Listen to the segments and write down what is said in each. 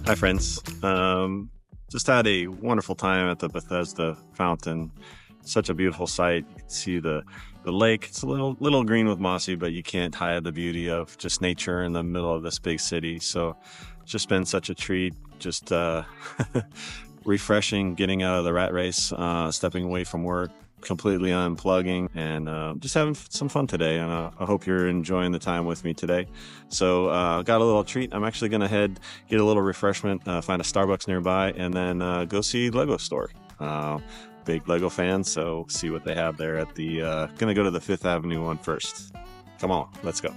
Hi friends. Just had a wonderful time at the Bethesda fountain. Such a beautiful sight. You can see the lake. It's a little green with mossy, but you can't hide the beauty of just nature in the middle of this big city. So it's just been such a treat. Just refreshing, getting out of the rat race, stepping away from work, completely unplugging, and just having some fun today. And I hope you're enjoying the time with me today. So got a little treat. I'm actually going to get a little refreshment, find a Starbucks nearby, and then go see Lego store. Big Lego fan, so see what they have there at the gonna go to the 5th Avenue one first. Come on, let's go.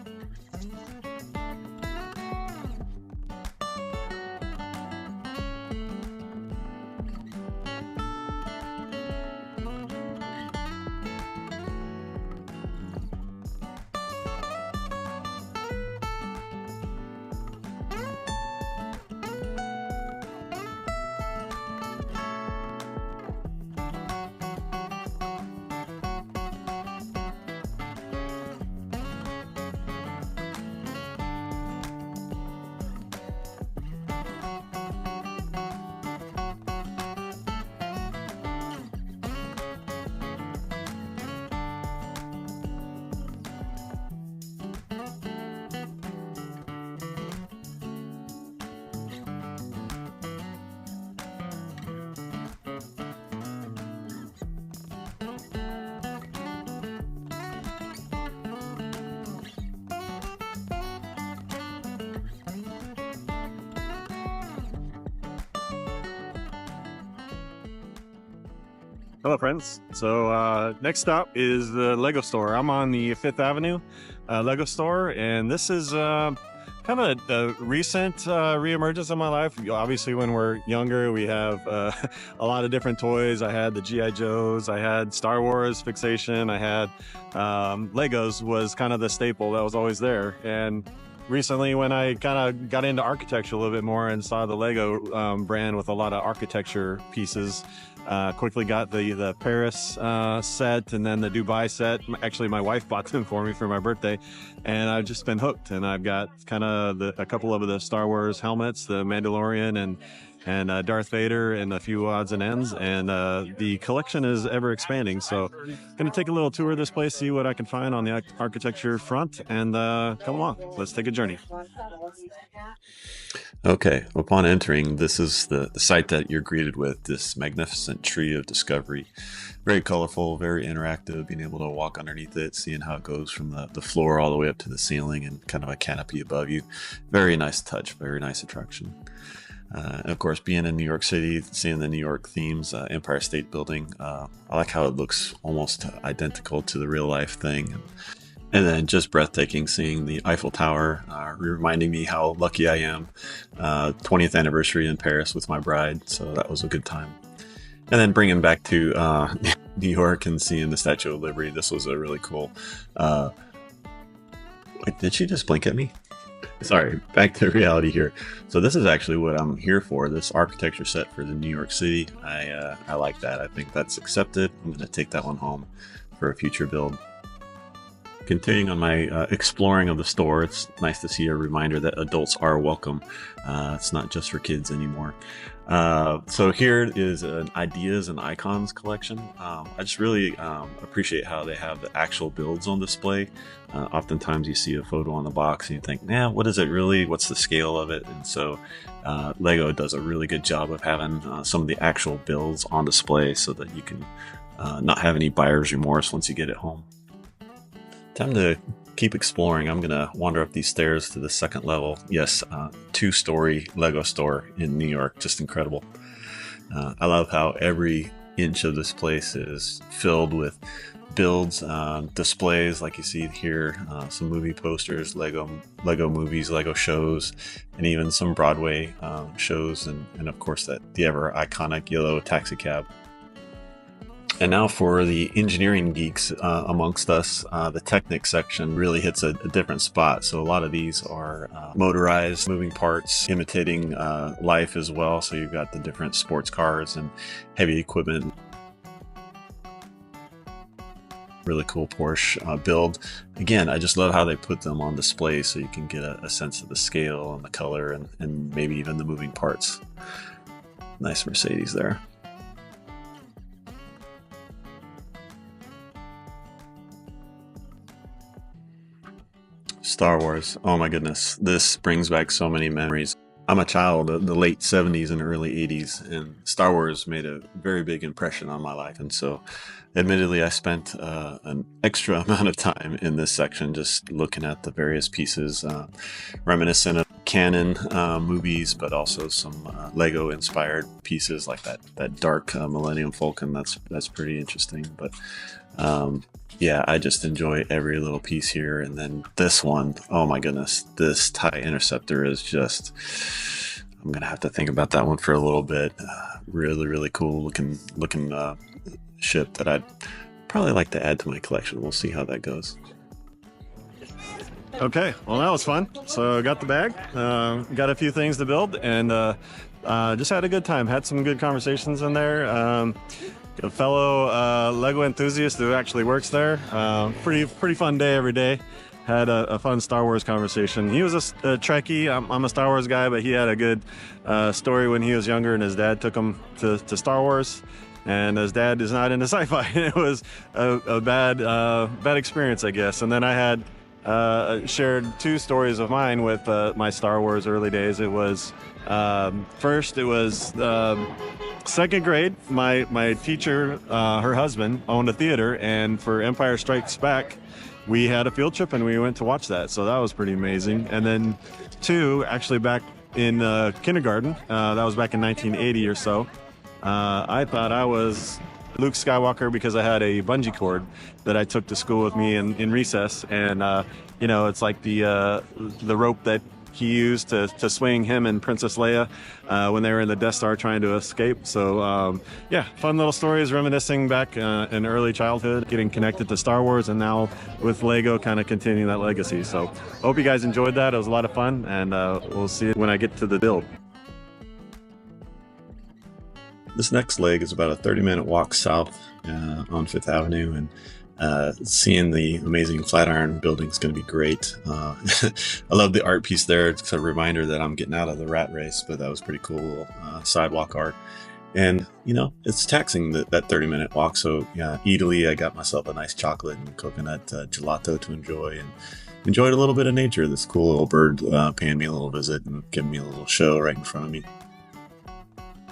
Hello friends. So next stop is the Lego store. I'm on the 5th Avenue Lego store, and this is kind of a recent reemergence in my life. Obviously when we're younger we have a lot of different toys. I had the G.I. Joes, I had Star Wars fixation, I had Legos was kind of the staple that was always there. And recently when I kind of got into architecture a little bit more and saw the Lego brand with a lot of architecture pieces, quickly got the Paris set and then the Dubai set. Actually, my wife bought them for me for my birthday, and I've just been hooked. And I've got kind of a couple of the Star Wars helmets, the Mandalorian and Darth Vader, and a few odds and ends. And the collection is ever expanding. So going to take a little tour of this place, see what I can find on the architecture front, and come along. Let's take a journey. Okay, upon entering, this is the site that you're greeted with, this magnificent tree of discovery. Very colorful, very interactive, being able to walk underneath it, seeing how it goes from the floor all the way up to the ceiling and kind of a canopy above you. Very nice touch, very nice attraction. And of course, being in New York City, seeing the New York themes, Empire State Building, I like how it looks almost identical to the real life thing. And then just breathtaking seeing the Eiffel Tower, reminding me how lucky I am. 20th anniversary in Paris with my bride, so that was a good time. And then bringing back to New York and seeing the Statue of Liberty, this was a really cool... Wait, did she just blink at me? Sorry, back to reality here. So this is actually what I'm here for, this architecture set for the New York City. I like that. I think that's accepted. I'm going to take that one home for a future build. Continuing on my exploring of the store, it's nice to see a reminder that adults are welcome. It's not just for kids anymore. So here is an ideas and icons collection. I just really appreciate how they have the actual builds on display. Oftentimes you see a photo on the box and you think, nah, what is it really? What's the scale of it? And so Lego does a really good job of having some of the actual builds on display so that you can not have any buyer's remorse once you get it home. Time to keep exploring. I'm gonna wander up these stairs to the 2nd level. Yes, 2-story Lego store in New York. Just incredible. I love how every inch of this place is filled with builds, displays like you see here, some movie posters, Lego movies, Lego shows, and even some Broadway shows, and of course the ever iconic yellow taxi cab. And now for the engineering geeks amongst us, the Technic section really hits a different spot. So a lot of these are motorized moving parts, imitating life as well. So you've got the different sports cars and heavy equipment. Really cool Porsche build. Again, I just love how they put them on display so you can get a sense of the scale and the color and maybe even the moving parts. Nice Mercedes there. Star Wars. Oh my goodness. This brings back so many memories. I'm a child of the late 70s and early 80s, and Star Wars made a very big impression on my life. And so, admittedly, I spent an extra amount of time in this section just looking at the various pieces, reminiscent of canon movies, but also some Lego-inspired pieces like that dark Millennium Falcon. That's pretty interesting. But yeah, I just enjoy every little piece here. And then this one, oh my goodness, this TIE Interceptor is just, I'm going to have to think about that one for a little bit. Really, really cool looking ship that I'd probably like to add to my collection. We'll see how that goes. Okay, well, that was fun. So I got the bag, got a few things to build, and just had a good time. Had some good conversations in there. A fellow Lego enthusiast who actually works there. Pretty fun day every day. Had a fun Star Wars conversation. He was a Trekkie. I'm a Star Wars guy, but he had a good story when he was younger, and his dad took him to Star Wars. And his dad is not into sci-fi. It was a bad experience, I guess. And then I had shared two stories of mine with my Star Wars early days. It was first, it was second grade. My teacher, her husband, owned a theater, and for Empire Strikes Back, we had a field trip and we went to watch that. So that was pretty amazing. And then two, actually back in kindergarten, that was back in 1980 or so. I thought I was Luke Skywalker because I had a bungee cord that I took to school with me in recess, and you know, it's like the rope that he used to swing him and Princess Leia when they were in the Death Star trying to escape. So yeah, fun little stories reminiscing back in early childhood, getting connected to Star Wars, and now with Lego kind of continuing that legacy. So hope you guys enjoyed that. It was a lot of fun, and we'll see you when I get to the build. This next leg is about a 30-minute walk south on 5th Avenue, and seeing the amazing Flatiron building is going to be great. I love the art piece there. It's a reminder that I'm getting out of the rat race, but that was pretty cool sidewalk art. And, you know, it's taxing that 30-minute walk, so yeah, eatily I got myself a nice chocolate and coconut gelato to enjoy, and enjoyed a little bit of nature. This cool little bird paying me a little visit and giving me a little show right in front of me.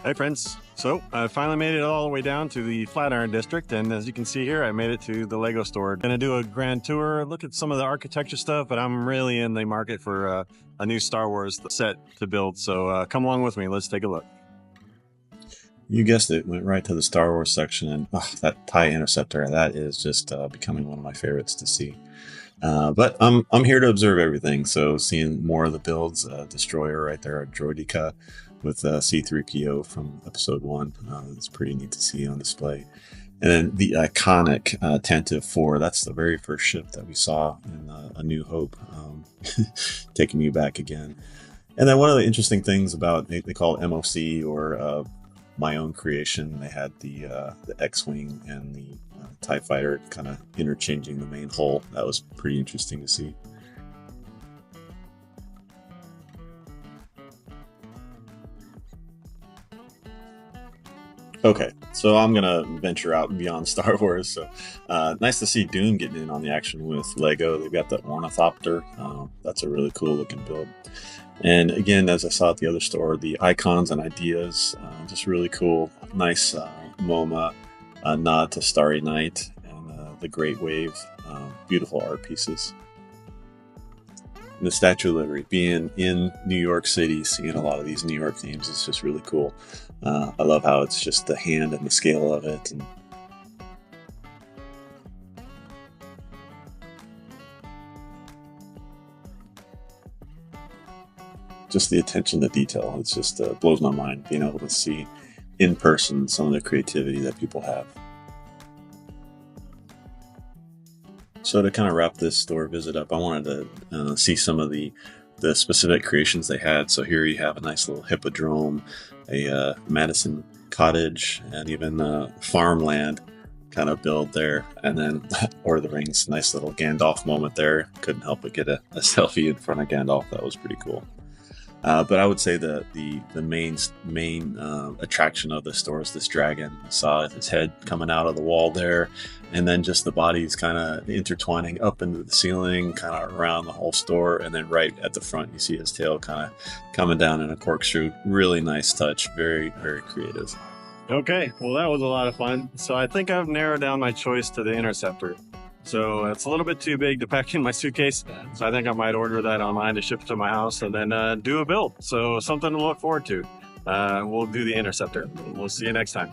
Hey friends, so I finally made it all the way down to the Flatiron District, and as you can see here, I made it to the Lego store. Gonna do a grand tour, look at some of the architecture stuff, but I'm really in the market for a new Star Wars set to build, so come along with me, let's take a look. You guessed it, went right to the Star Wars section, and that TIE Interceptor, that is just becoming one of my favorites to see. But I'm here to observe everything, so seeing more of the builds, Destroyer right there, Droideka, with C-3PO from episode 1. It's pretty neat to see on display. And then the iconic Tantive 4, that's the very first ship that we saw in A New Hope, taking you back again. And then one of the interesting things about, they call it MOC, or my own creation, they had the X-Wing and the TIE Fighter kind of interchanging the main hull. That was pretty interesting to see. Okay, so I'm gonna venture out beyond Star Wars. So nice to see Dune getting in on the action with Lego. They've got the Ornithopter. That's a really cool looking build. And again, as I saw at the other store, the icons and ideas, just really cool. Nice MoMA, nod to Starry Night and the Great Wave. Beautiful art pieces. And the Statue of Liberty, being in New York City, seeing a lot of these New York themes is just really cool. I love how it's just the hand and the scale of it. And just the attention to detail. It's just blows my mind being able to see in person some of the creativity that people have. So to kind of wrap this store visit up, I wanted to see some of the specific creations they had. So here you have a nice little hippodrome, a Madison cottage, and even farmland kind of build there. And then Lord of the Rings, nice little Gandalf moment there. Couldn't help but get a selfie in front of Gandalf. That was pretty cool. But I would say the main attraction of the store is this dragon. I saw his head coming out of the wall there, and then just the bodies kind of intertwining up into the ceiling, kind of around the whole store, and then right at the front you see his tail kind of coming down in a corkscrew. Really nice touch. Very, very creative. Okay, well that was a lot of fun. So I think I've narrowed down my choice to the Interceptor. So it's a little bit too big to pack in my suitcase. So I think I might order that online to ship to my house and then do a build. So something to look forward to. We'll do the Interceptor. We'll see you next time.